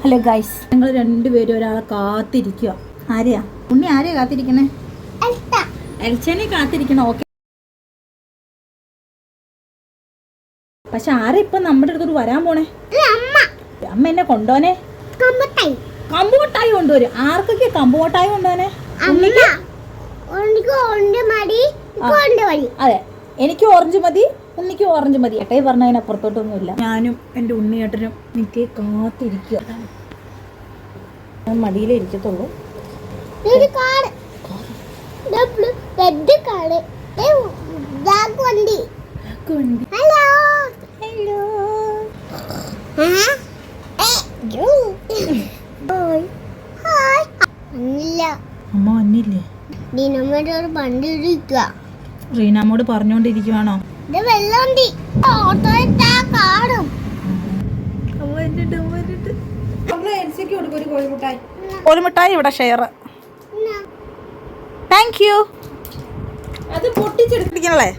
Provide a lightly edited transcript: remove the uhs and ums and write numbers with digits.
Hello guys, ഞങ്ങൾ രണ്ടുപേരും ഒരാളെ കാത്തിരിക്കുക. ആരെയാ ഉണ്ണി? ആരെയാ കാത്തിരിക്കണേ? എൽച്ചനെ കാത്തിരിക്കണം. ഓക്കെ, പക്ഷെ ആരെ ഇപ്പൊ നമ്മുടെ അടുത്തോട്ട് വരാൻ പോണേ? അമ്മ എന്നെ കൊണ്ടോനെ കമ്പുകൊട്ടായി കൊണ്ടുവരും. ആർക്കൊക്കെ കമ്പുകൊട്ടായി കൊണ്ടുപോനെ? അതെ, എനിക്ക് ഓറഞ്ച് മതി, ഉണ്ണിക്ക് ഓറഞ്ച് മതി. ഏട്ടായി പറഞ്ഞതിന് അപ്പുറത്തോട്ടൊന്നുമില്ല. ഞാനും എൻ്റെ ഉണ്ണിയേട്ടനും നിത്യ കാത്തിരിക്കുക. ഞാൻ മടിയിലേ ഇരിക്കത്തുള്ളൂ. അമ്മ വന്നില്ലേ? റീനാമ്മോട് പറഞ്ഞോണ്ടിരിക്കുവാണോ? ഒരു മിഠായി ഇവിടെ ഷെയർ. Thank you. അത് പൊട്ടിച്ചെടുത്തിരിക്കണല്ലേ?